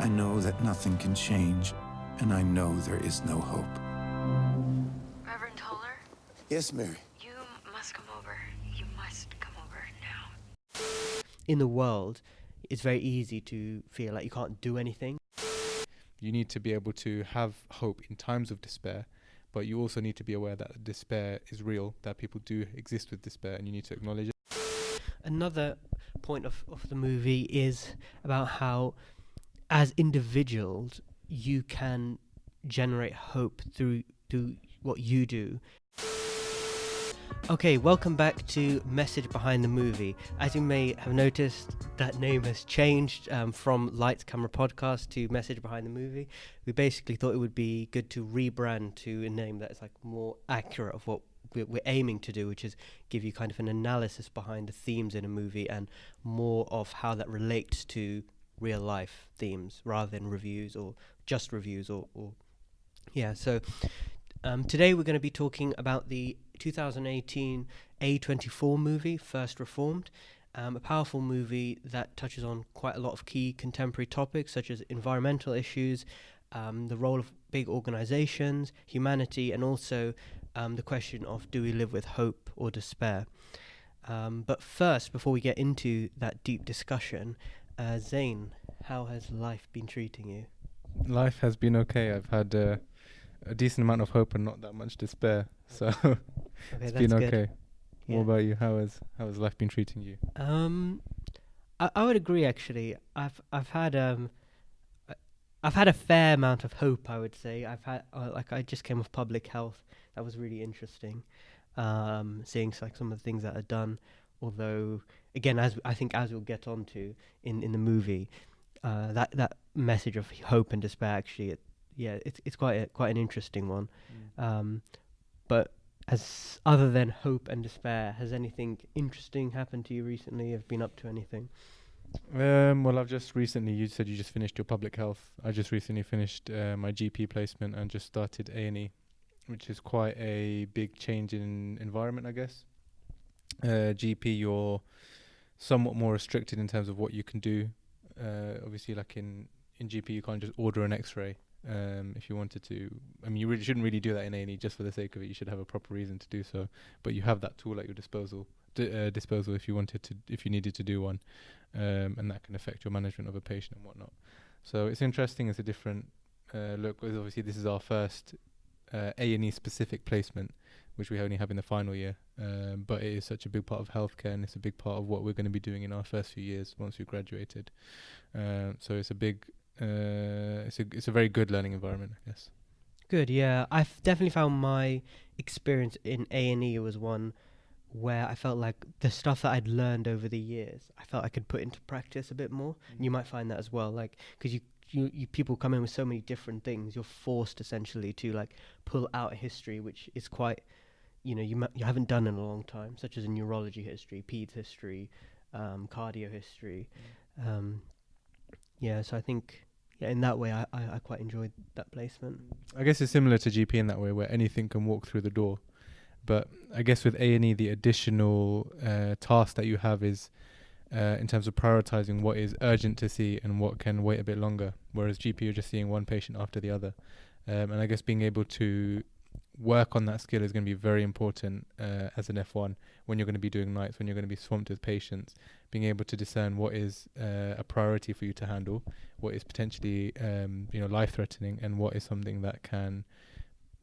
I know that nothing can change, and I know there is no hope. Reverend Toller? Yes, Mary. You must come over. You must come over now. In the world, it's very easy to feel like you can't do anything. You need to be able to have hope in times of despair, but you also need to be aware that despair is real, that people do exist with despair, and you need to acknowledge it. Another point of the movie is about how, as individuals, you can generate hope through what you do. Okay, welcome back to Message Behind the Movie. As you may have noticed, that name has changed from Lights Camera Podcast to Message Behind the Movie. We basically thought it would be good to rebrand to a name that is like more accurate of what we're aiming to do, which is give you kind of an analysis behind the themes in a movie and more of how that relates to real life themes rather than reviews or just reviews or yeah. So today we're going to be talking about the 2018 A24 movie, First Reformed, a powerful movie that touches on quite a lot of key contemporary topics such as environmental issues, the role of big organizations, humanity, and also the question of do we live with hope or despair. But first, before we get into that deep discussion, Zayn, how has life been treating you? Life has been okay. I've had a decent amount of hope and not that much despair, so it's been okay. Good. What about you? How has life been treating you? I would agree. Actually, I've had a fair amount of hope. I would say I've had I just came off public health. That was really interesting. Seeing like some of the things that are done. Although again, as we'll get onto in the movie, that message of hope and despair actually. It's quite an interesting one. But as other than hope and despair, has anything interesting happened to you recently? Have you been up to anything? Well, I've just recently, you said you just finished your public health. I just recently finished my GP placement and just started A&E, which is quite a big change in environment, I guess. GP, you're somewhat more restricted in terms of what you can do. Obviously, like in GP, you can't just order an X-ray. If you wanted to, I mean, you really shouldn't really do that in A&E just for the sake of it. You should have a proper reason to do so. But you have that tool at your disposal if you needed to do one, and that can affect your management of a patient and whatnot. So it's interesting. It's a different look. Because obviously, this is our first A&E specific placement, which we only have in the final year. But it is such a big part of healthcare, and it's a big part of what we're going to be doing in our first few years once we've graduated. So it's a big. It's a very good learning environment, I guess. Good, yeah. I've definitely found my experience in A&E was one where I felt like the stuff that I'd learned over the years, I felt I could put into practice a bit more. And you might find that as well, like, because you people come in with so many different things, you're forced essentially to like pull out a history which is quite, you haven't done in a long time, such as a neurology history, peds history, cardio history. So I think, in that way, I quite enjoyed that placement. I guess it's similar to GP in that way, where anything can walk through the door. But I guess with A&E, the additional task that you have is in terms of prioritizing what is urgent to see and what can wait a bit longer. Whereas GP, you're just seeing one patient after the other. And I guess being able to work on that skill is going to be very important as an F1 when you're going to be doing nights, when you're going to be swamped with patients. Being able to discern what is a priority for you to handle, what is potentially life-threatening, and what is something that can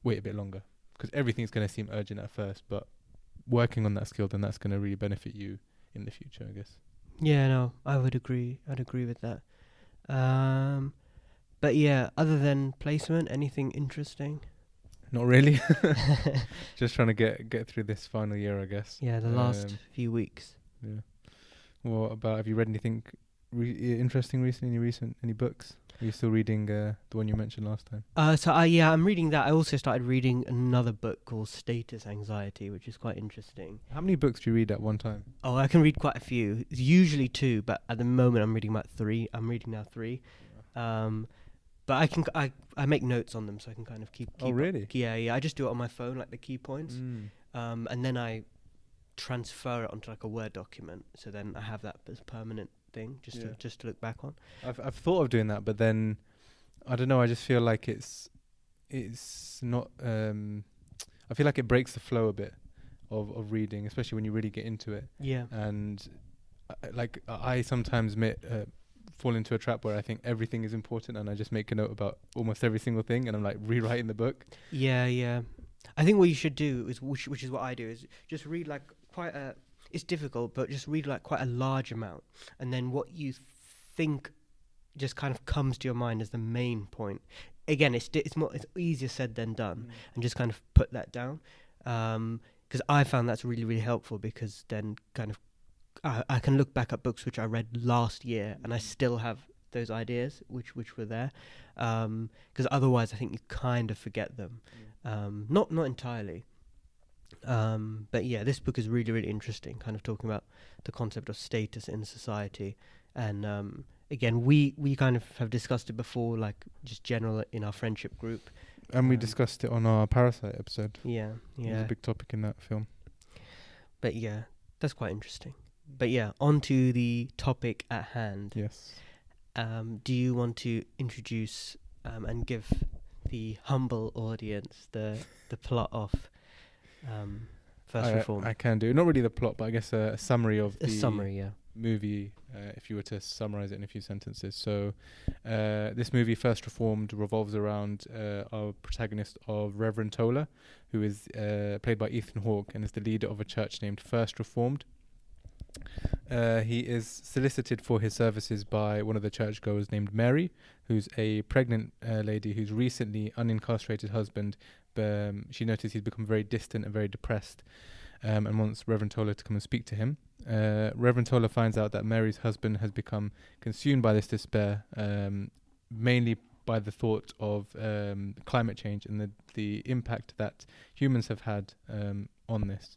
wait a bit longer. Because everything's going to seem urgent at first, but working on that skill, then that's going to really benefit you in the future, I guess. Yeah, no, I would agree. I'd agree with that. But yeah, other than placement, anything interesting? Not really. Just trying to get through this final year, I guess. Yeah, the last few weeks. Yeah. What about, have you read anything interesting recently? Any books? Are you still reading the one you mentioned last time? I'm reading that. I also started reading another book called Status Anxiety, which is quite interesting. How many books do you read at one time? Oh, I can read quite a few. It's usually 2, but at the moment I'm reading about 3. I'm reading now 3. But I make notes on them, so I can kind of keep Oh, really? Yeah. I just do it on my phone, like the key points. And then I transfer it onto like a Word document. So then I have that as permanent thing, Yeah. just to look back on. I've thought of doing that, but then I don't know. I just feel like it's not. I feel like it breaks the flow a bit of reading, especially when you really get into it. Yeah. And I sometimes fall into a trap where I think everything is important, and I just make a note about almost every single thing, and I'm like rewriting the book. Yeah. I think what you should do is, which is what I do, is just read like quite a. It's difficult, but just read like quite a large amount, and then what you think just kind of comes to your mind as the main point. Again, it's easier said than done, and just kind of put that down. Because I found that's really, really helpful, because then kind of I can look back at books which I read last year and I still have those ideas which were there. Because otherwise I think you kind of forget them. Not entirely. But yeah, this book is really, really interesting, kind of talking about the concept of status in society. And again, we kind of have discussed it before, like just general in our friendship group. And we discussed it on our Parasite episode. Yeah. It was a big topic in that film. But yeah, that's quite interesting. But yeah, on to the topic at hand. Yes. Do you want to introduce and give the humble audience the plot of First Reformed? I can do. Not really the plot, but I guess a summary of the movie, if you were to summarize it in a few sentences. So this movie, First Reformed, revolves around our protagonist of Reverend Tola, who is played by Ethan Hawke and is the leader of a church named First Reformed. He is solicited for his services by one of the churchgoers named Mary, who's a pregnant lady whose recently unincarcerated husband, she noticed he's become very distant and very depressed, and wants Reverend Tola to come and speak to him. Reverend Tola finds out that Mary's husband has become consumed by this despair, mainly by the thought of climate change and the impact that humans have had on this.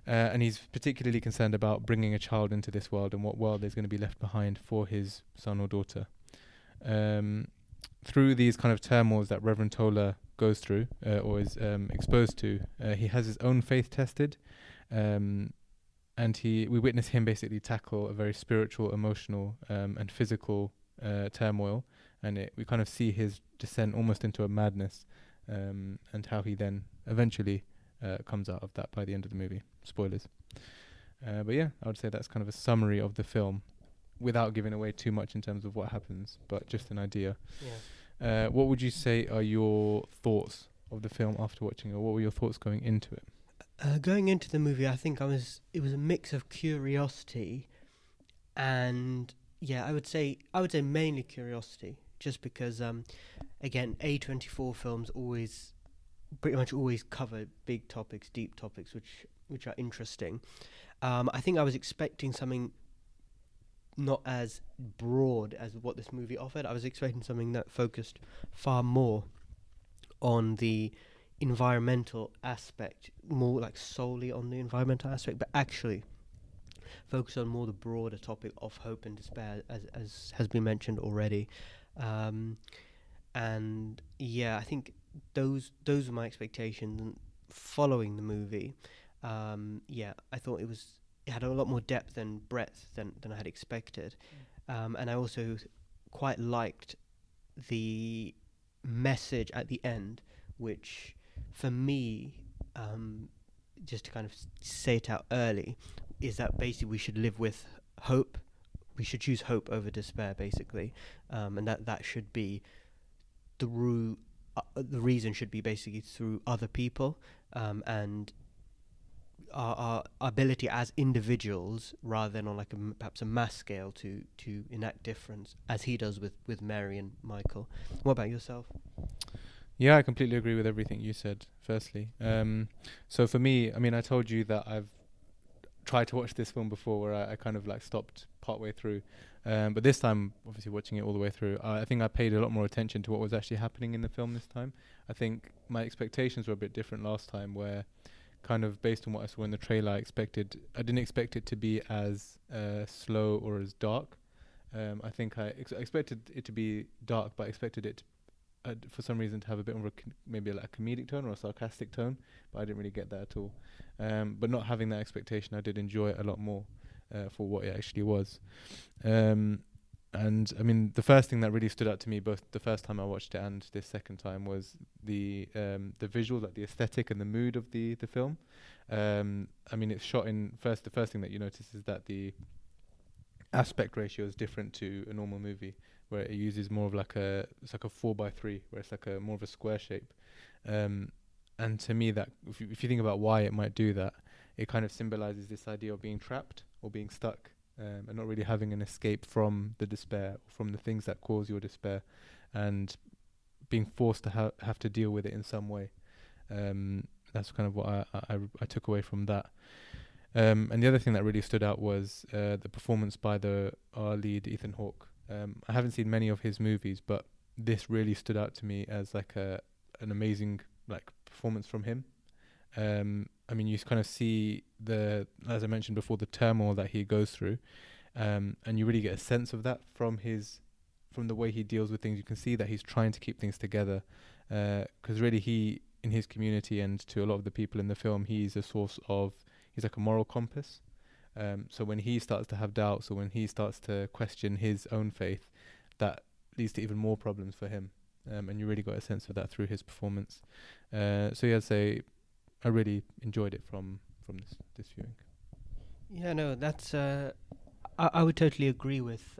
And he's particularly concerned about bringing a child into this world and what world is going to be left behind for his son or daughter. Through these kind of turmoils that Reverend Tola goes through or is exposed to, he has his own faith tested, and we witness him basically tackle a very spiritual, emotional, and physical turmoil, and we kind of see his descent almost into a madness, and how he then eventually comes out of that by the end of the movie. Spoilers. But yeah, I would say that's kind of a summary of the film without giving away too much in terms of what happens, but just an idea. Yeah. What would you say are your thoughts of the film after watching it? What were your thoughts going into it? Going into the movie, I think it was a mix of curiosity and I would say mainly curiosity, just because again, A24 films pretty much always cover big topics, deep topics, which are interesting. I think I was expecting something not as broad as what this movie offered. I was expecting something that focused far more on the environmental aspect, more like solely on the environmental aspect, but actually focus on more the broader topic of hope and despair, as has been mentioned already. And yeah, I think those were my expectations. And following the movie, I thought it had a lot more depth and breadth than I had expected. And I also quite liked the message at the end, which for me, just to kind of say it out early, is that basically we should live with hope. We should choose hope over despair, basically, and that should be through the reason should be basically through other people, and our ability as individuals, rather than on like perhaps a mass scale to enact difference, as he does with Mary and Michael. What about yourself? Yeah, I completely agree with everything you said, firstly. So for me, I mean, I told you that I've tried to watch this film before where I kind of like stopped partway through. But this time, obviously watching it all the way through, I think I paid a lot more attention to what was actually happening in the film this time. I think my expectations were a bit different last time, where kind of based on what I saw in the trailer, I didn't expect it to be as slow or as dark. I think I expected it to be dark, but I expected it for some reason to have a bit more of maybe like a comedic tone or a sarcastic tone, but I didn't really get that at all. But not having that expectation, I did enjoy it a lot more. for what it actually was. And I mean, the first thing that really stood out to me, both the first time I watched it and this second time, was the visual, like the aesthetic and the mood of the film. I mean, it's shot in the first thing that you notice is that the aspect ratio is different to a normal movie, where it uses more of it's like a 4:3, where it's like a more of a square shape. And to me, that if you think about why it might do that, it kind of symbolizes this idea of being trapped or being stuck, and not really having an escape from the despair, or from the things that cause your despair, and being forced to have to deal with it in some way. That's kind of what I took away from that. And the other thing that really stood out was the performance by our lead, Ethan Hawke. I haven't seen many of his movies, but this really stood out to me as like an amazing performance from him. I mean, you kind of see as I mentioned before, the turmoil that he goes through, and you really get a sense of that from the way he deals with things. You can see that he's trying to keep things together, because really in his community and to a lot of the people in the film, he's like a moral compass. So when he starts to have doubts, or when he starts to question his own faith, that leads to even more problems for him. And you really got a sense of that through his performance. So yeah, I'd say I really enjoyed it from this viewing. Yeah, no, that's I would totally agree with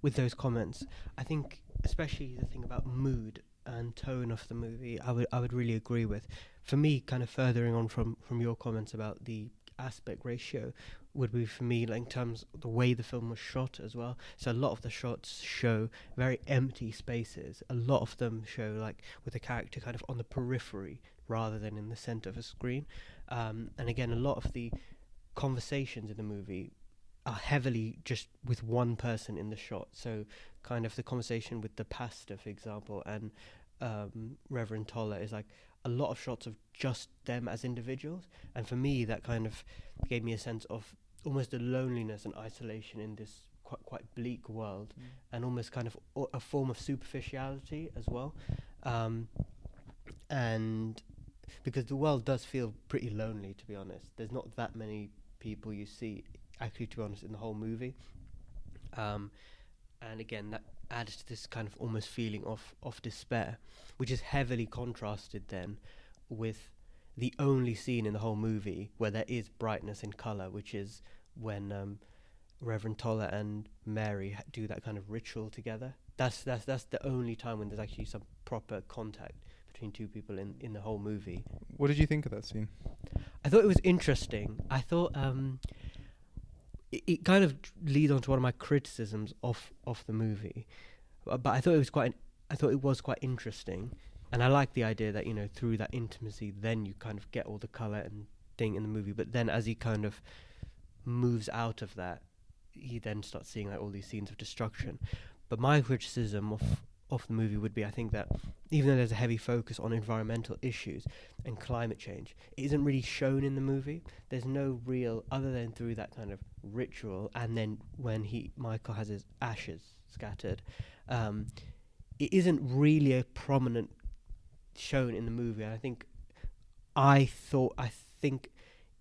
those comments. I think especially the thing about mood and tone of the movie, I would really agree with. For me, kind of furthering on from your comments about the aspect ratio, would be for me in terms of the way the film was shot as well. So a lot of the shots show very empty spaces. A lot of them show with the character kind of on the periphery rather than in the center of a screen. And again, a lot of the conversations in the movie are heavily just with one person in the shot. So kind of the conversation with the pastor, for example, and Reverend Toller is a lot of shots of just them as individuals. And for me, that kind of gave me a sense of almost the loneliness and isolation in this quite bleak world, and almost kind of a form of superficiality as well. And because the world does feel pretty lonely, to be honest. There's not that many people you see, actually, to be honest, in the whole movie. And again, that adds to this kind of almost feeling of despair, which is heavily contrasted then with the only scene in the whole movie where there is brightness and colour, which is when Reverend Toller and Mary do that kind of ritual together. That's the only time when there's actually some proper contact between two people in the whole movie. What did you think of that scene? I thought it was interesting. I thought it kind of leads on to one of my criticisms of the movie, but I thought it was quite interesting, and I like the idea that through that intimacy, then you kind of get all the color and thing in the movie. But then as he kind of moves out of that, he then starts seeing all these scenes of destruction. But my criticism of the movie would be, I think that even though there's a heavy focus on environmental issues and climate change, it isn't really shown in the movie. There's no real, other than through that kind of ritual, and then when Michael has his ashes scattered, it isn't really a prominent shown in the movie. And I think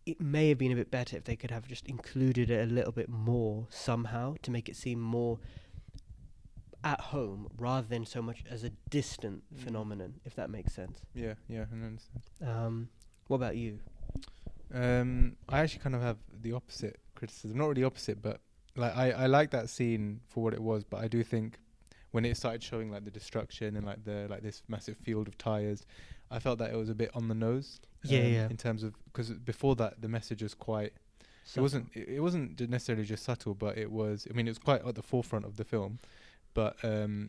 it may have been a bit better if they could have just included it a little bit more somehow to make it seem more at home rather than so much as a distant phenomenon, if that makes sense. Yeah, I understand. What about you? I actually kind of have the opposite criticism. Not really opposite, but I like that scene for what it was, but I do think when it started showing the destruction and this massive field of tires, I felt that it was a bit on the nose. Yeah. In terms of, because before that the message was quite subtle. It wasn't necessarily just subtle, but it was quite at the forefront of the film, but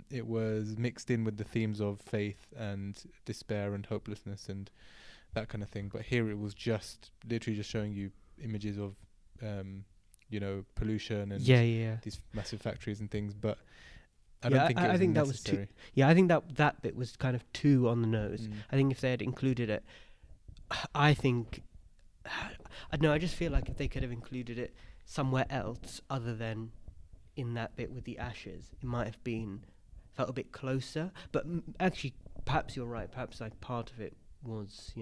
it was mixed in with the themes of faith and despair and hopelessness and that kind of thing. But here it was just literally just showing you images of pollution and these massive factories and things. But I don't think it was I think necessary. that was too. Yeah, I think that bit was kind of too on the nose. I think if they had included it, I don't know. I just feel like if they could have included it somewhere else other than in that bit with the ashes, it might have felt a bit closer. But actually, perhaps you're right. Perhaps part of it was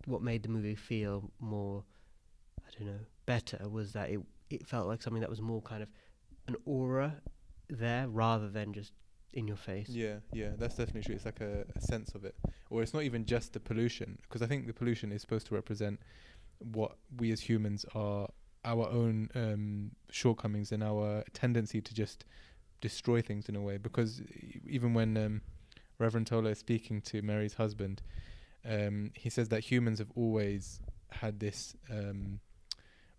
what made the movie feel more I don't know, better was that it felt like something that was more kind of an aura there rather than just in your face. Yeah, that's definitely true. It's like a sense of it. Or it's not even just the pollution, because I think the pollution is supposed to represent what we as humans are, our own shortcomings and our tendency to just destroy things in a way. Because even when Reverend Tola is speaking to Mary's husband, he says that humans have always had this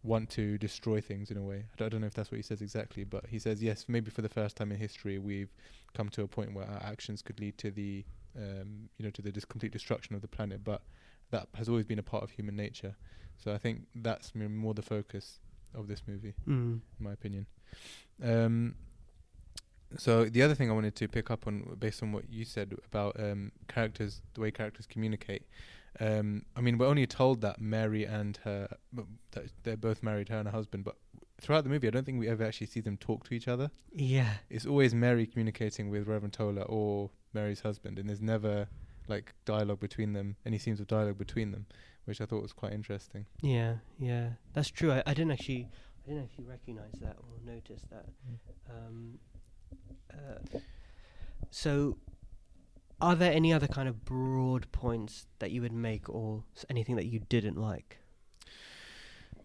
want to destroy things in a way. I don't know if that's what he says exactly, but he says, yes, maybe for the first time in history we've come to a point where our actions could lead to the to the complete destruction of the planet, but that has always been a part of human nature. So I think that's more the focus of this movie, in my opinion. So the other thing I wanted to pick up on, based on what you said about characters, the way characters communicate. I mean, we're only told that Mary and her, that they're both married, her and her husband, but throughout the movie I don't think we ever actually see them talk to each other. Yeah. It's always Mary communicating with Reverend Tola or Mary's husband, and there's never like dialogue between them, any scenes of dialogue between them, which I thought was quite interesting. Yeah, that's true. I didn't actually recognize that or notice that. So, are there any other kind of broad points that you would make, or anything that you didn't like?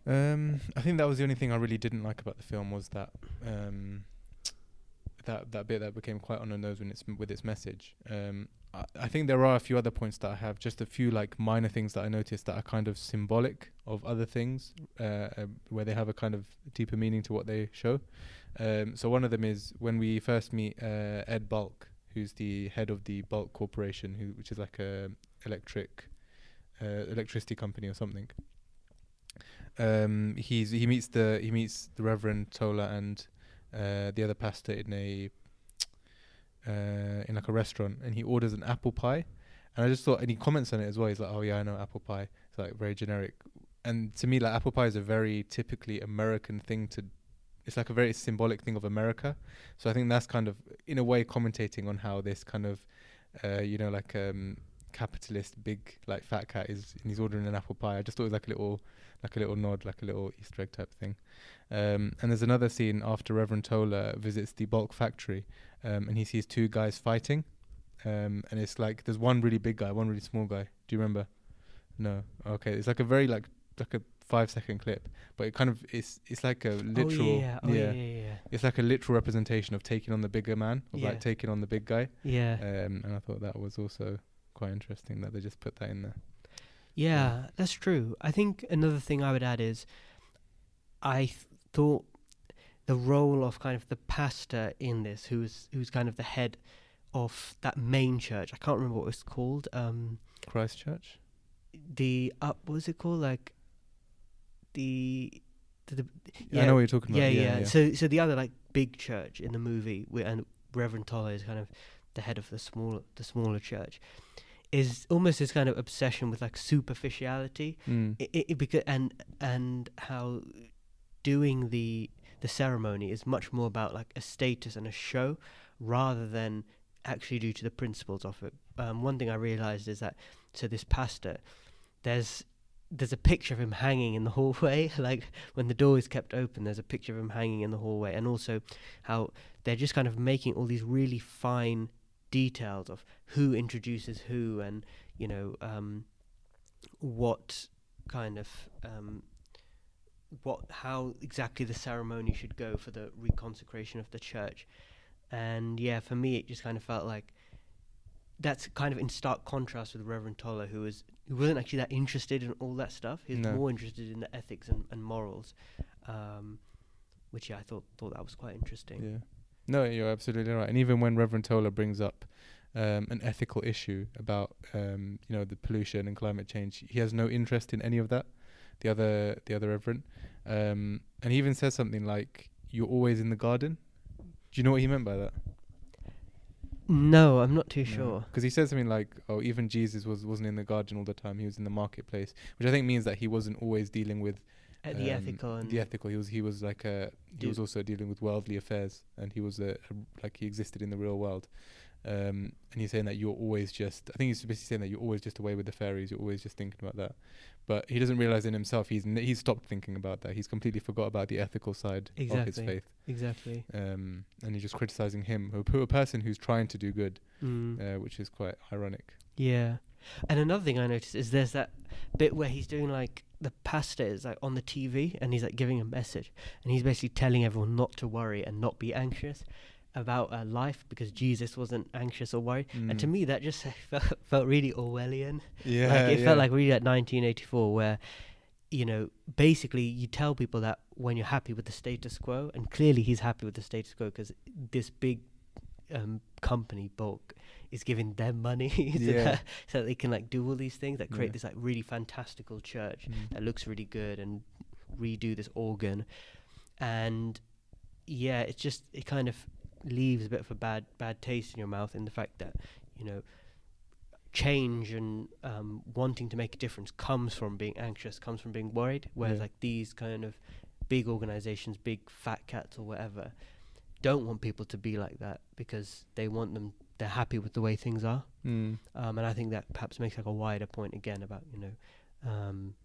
I think that was the only thing I really didn't like about the film, was that that bit that became quite on the nose with its message. I think there are a few other points that I have, just a few like minor things that I noticed that are kind of symbolic of other things, where they have a kind of deeper meaning to what they show. So one of them is when we first meet Ed Bulk, who's the head of the Bulk Corporation, which is like a electricity company or something. He meets the Reverend Tola and the other pastor in like a restaurant, and he orders an apple pie, and I just thought, and he comments on it as well. He's like, "Oh yeah, I know apple pie." It's like very generic, and to me, like apple pie is a very typically American thing to. It's like a very symbolic thing of America. So I think that's kind of, in a way, commentating on how this kind of, capitalist big like fat cat is, and he's ordering an apple pie. I just thought it was like a little nod, like a little Easter egg type thing. And there's another scene after Reverend Tola visits the Bulk factory, and he sees two guys fighting, and it's like there's one really big guy, one really small guy. Do you remember? No. Okay. It's like a very like a 5-second clip, but it kind of it's like a literal yeah. It's like a literal representation of taking on the bigger man, of like taking on the big guy. Yeah. And I thought that was also quite interesting that they just put that in there. Yeah, that's true. I think another thing I would add is I thought the role of kind of the pastor in this, who's kind of the head of that main church. I can't remember what it's called. Christ Church. What was it called? Like the I know what you're talking about. Yeah. So the other like big church in the movie, and Reverend Tola is kind of the head of the smaller church, is almost this kind of obsession with like superficiality, because and how doing the ceremony is much more about like a status and a show rather than actually due to the principles of it. One thing I realized is that this pastor, there's a picture of him hanging in the hallway. Like when the door is kept open, there's a picture of him hanging in the hallway, and also how they're just kind of making all these really fine details of who introduces who, and what kind of how exactly the ceremony should go for the reconsecration of the church. And yeah, for me it just kind of felt like that's kind of in stark contrast with Reverend Tola, who wasn't actually that interested in all that stuff. He was more interested in the ethics and morals, which I thought that was quite interesting. Yeah. No, you're absolutely right. And even when Reverend Tola brings up an ethical issue about the pollution and climate change, he has no interest in any of that. The other Reverend, and he even says something like, "You're always in the garden." Do you know what he meant by that? No, I'm not too sure. Because he said something like, "Oh, even Jesus wasn't in the garden all the time. He was in the marketplace," which I think means that he wasn't always dealing with The ethical and the ethical. He was like he was also dealing with worldly affairs, and he was like he existed in the real world. And he's saying that you're always just, I think he's basically saying that you're always just away with the fairies, you're always just thinking about that. But he doesn't realize in himself he's stopped thinking about that. He's completely forgot about the ethical side of his faith. Exactly. And he's just criticizing him, a person who's trying to do good, which is quite ironic. Yeah. And another thing I noticed is there's that bit where he's doing like the pastor is like on the TV and he's like giving a message and he's basically telling everyone not to worry and not be anxious about life because Jesus wasn't anxious or worried. And to me that just felt really Orwellian. Yeah, like it felt like really like 1984 where, you know, basically you tell people that when you're happy with the status quo, and clearly he's happy with the status quo because this big company bulk is giving them money so that they can like do all these things that create this like really fantastical church that looks really good and redo this organ. And yeah, it's just, it kind of leaves a bit of a bad taste in your mouth in the fact that, you know, change and wanting to make a difference comes from being anxious, comes from being worried, whereas like these kind of big organizations, big fat cats or whatever, don't want people to be like that because they want them, they're happy with the way things are. And I think that perhaps makes like a wider point again about, you know,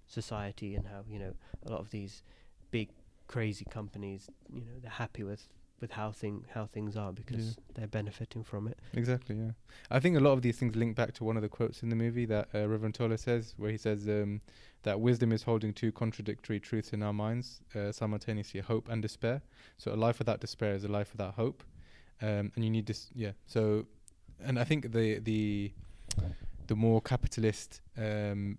society and how, you know, a lot of these big crazy companies, you know, they're happy with how things are because they're benefiting from it. Exactly, yeah. I think a lot of these things link back to one of the quotes in the movie that Reverend Toller says, where he says that wisdom is holding two contradictory truths in our minds, simultaneously, hope and despair. So a life without despair is a life without hope. And you need this, So, and I think the more capitalist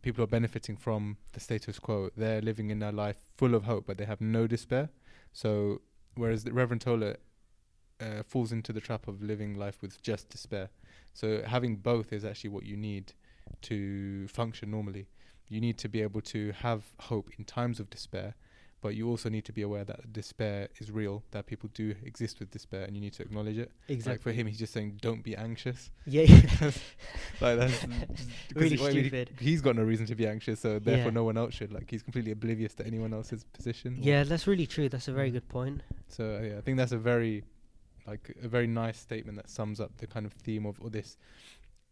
people are benefiting from the status quo. They're living in a life full of hope, but they have no despair. So whereas the Reverend Toller falls into the trap of living life with just despair. So having both is actually what you need to function normally. You need to be able to have hope in times of despair, but you also need to be aware that despair is real, that people do exist with despair, and you need to acknowledge it. Exactly. Like for him, he's just saying, don't be anxious. Yeah. Like that's really stupid. He's got no reason to be anxious, so therefore no one else should. Like he's completely oblivious to anyone else's position. Yeah, that's really true. That's a very good point. So I think that's a very nice statement that sums up the kind of theme of, or this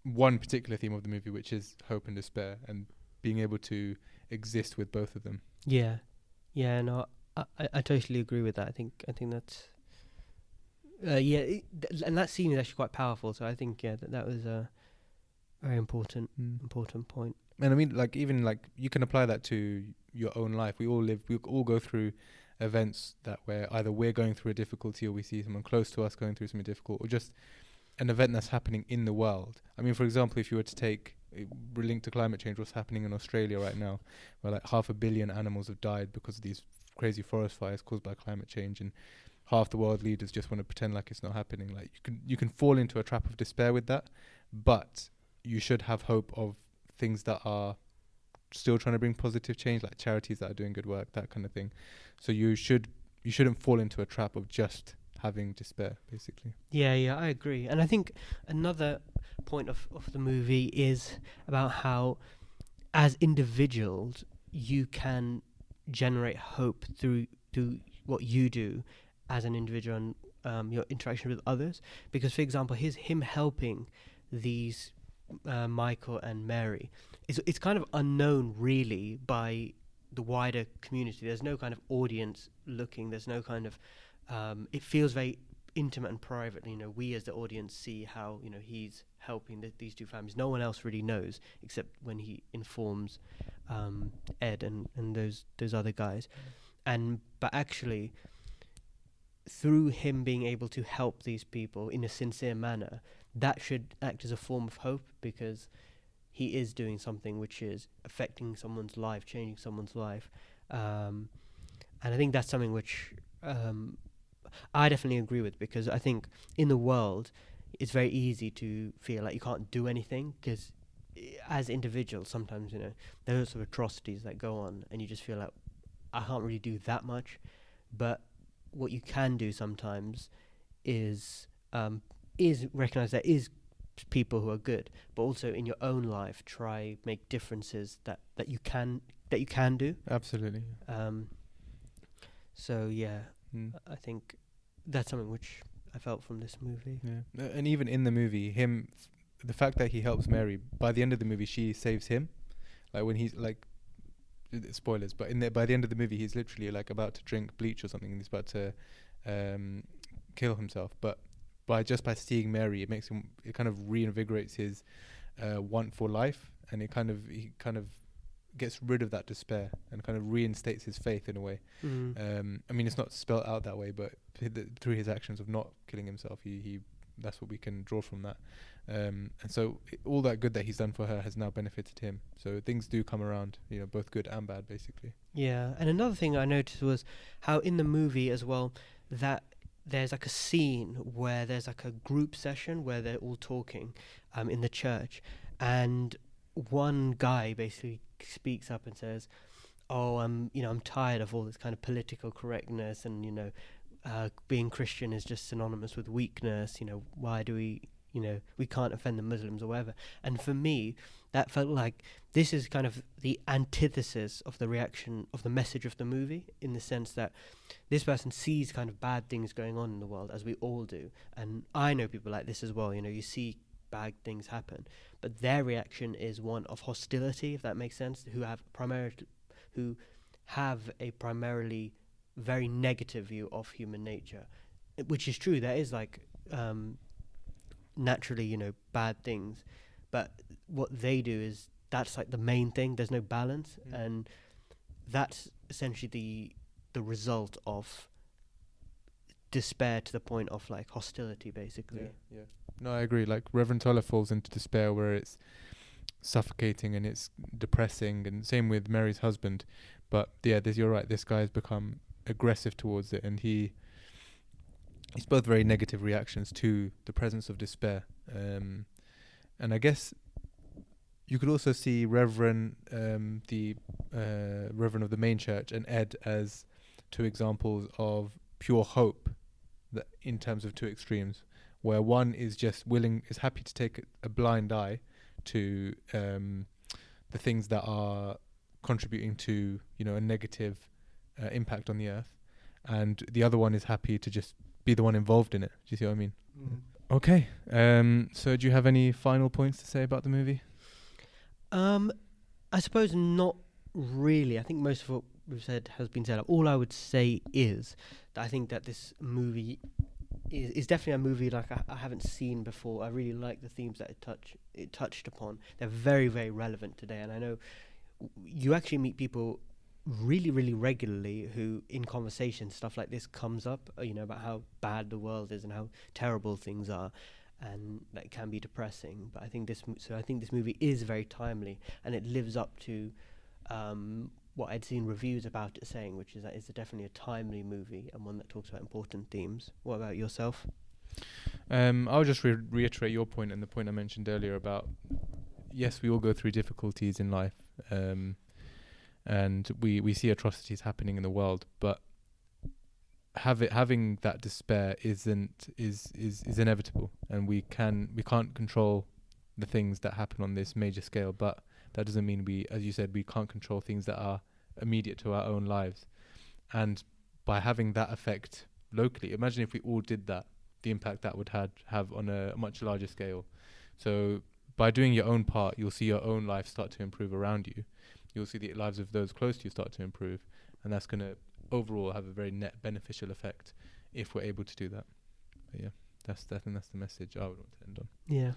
one particular theme of the movie, which is hope and despair, and being able to exist with both of them. Yeah, no, I totally agree with that. I think that's and that scene is actually quite powerful. So I think that was a very important point. And I mean, like even like you can apply that to your own life. We all go through events that where either we're going through a difficulty or we see someone close to us going through something difficult, or just an event that's happening in the world. I mean, for example, if you were to take linked to climate change, what's happening in Australia right now, where like 500 million animals have died because of these crazy forest fires caused by climate change, and half the world leaders just want to pretend like it's not happening. Like you can fall into a trap of despair with that, but you should have hope of things that are still trying to bring positive change, like charities that are doing good work, that kind of thing. So you shouldn't fall into a trap of just having despair, basically. Yeah, I agree. And I think another point of the movie is about how, as individuals, you can generate hope through what you do as an individual and your interaction with others. Because, for example, him helping these Michael and Mary, it's kind of unknown really by the wider community. There's no kind of audience looking. There's no kind of it feels very intimate and private. You know, we as the audience see how, you know, he's helping these two families. No one else really knows except when he informs Ed and those other guys. But actually, through him being able to help these people in a sincere manner, that should act as a form of hope, because he is doing something which is affecting someone's life, changing someone's life. And I think that's something which I definitely agree with, because I think in the world it's very easy to feel like you can't do anything, because as individuals sometimes, you know, there are sort of atrocities that go on and you just feel like I can't really do that much. But what you can do sometimes is recognize there is people who are good, but also in your own life try make differences that you can do. Absolutely. So yeah, Mm. I think that's something which I felt from this movie. Yeah. And even in the movie, the fact that he helps Mary, by the end of the movie, she saves him. Like when he's like, spoilers, but by the end of the movie, he's literally like about to drink bleach or something, and he's about to kill himself. But by seeing Mary, it kind of reinvigorates his want for life, and he kind of gets rid of that despair and kind of reinstates his faith in a way. I mean, it's not spelled out that way, but through his actions of not killing himself, he that's what we can draw from that. And so all that good that he's done for her has now benefited him. So things do come around, both good and bad, basically. Yeah, and another thing I noticed was how in the movie as well, that there's like a scene where there's like a group session where they're all talking in the church, and one guy basically speaks up and says, "Oh, I'm tired of all this kind of political correctness, and being Christian is just synonymous with weakness. Why do we can't offend the Muslims or whatever." And for me, that felt like this is kind of the antithesis of the reaction of the message of the movie, in the sense that this person sees kind of bad things going on in the world, as we all do. And I know people like this as well. You see bad things happen, but their reaction is one of hostility, if that makes sense, who have a primarily very negative view of human nature, which is true. There is like naturally bad things, but what they do is that's like the main thing. There's no balance, and that's essentially the result of despair to the point of like hostility, basically. Yeah. No, I agree. Like Reverend Toller falls into despair where it's suffocating and it's depressing, and same with Mary's husband. But yeah, you're right. This guy has become aggressive towards it, and he's both very negative reactions to the presence of despair. And I guess you could also see Reverend, the Reverend of the main church, and Ed as two examples of pure hope, that in terms of two extremes, where one is happy to take a blind eye to the things that are contributing to a negative impact on the earth, and the other one is happy to just be the one involved in it. Do you see what I mean? Okay. So do you have any final points to say about the movie? I suppose not really. I think most of what we've said has been said. All I would say is that I think that this movie is definitely a movie like I haven't seen before. I really like the themes that it touched upon. They're very, very relevant today, and I know you actually meet people really, really regularly who, in conversation, stuff like this comes up. About how bad the world is and how terrible things are, and that it can be depressing. But I think this movie is very timely, and it lives up to what I'd seen reviews about it saying, which is that it's definitely a timely movie and one that talks about important themes. What about yourself? I'll just reiterate your point and the point I mentioned earlier about, yes, we all go through difficulties in life, and we see atrocities happening in the world, but having that despair is inevitable, and we can't control the things that happen on this major scale, but that doesn't mean as you said, we can't control things that are immediate to our own lives. And by having that effect locally, imagine if we all did that, the impact that would have on a much larger scale. So by doing your own part, you'll see your own life start to improve around you. You'll see the lives of those close to you start to improve, and that's going to overall have a very net beneficial effect if we're able to do that. But yeah, that's the message I would want to end on. Yeah.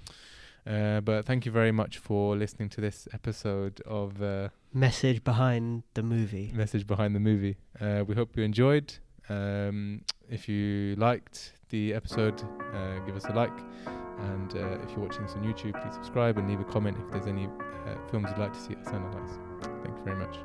But thank you very much for listening to this episode of Message Behind the Movie. Message Behind the Movie. We hope you enjoyed. If you liked the episode, give us a like. And if you're watching this on YouTube, please subscribe and leave a comment if there's any films you'd like to see us analyse. Thank you very much.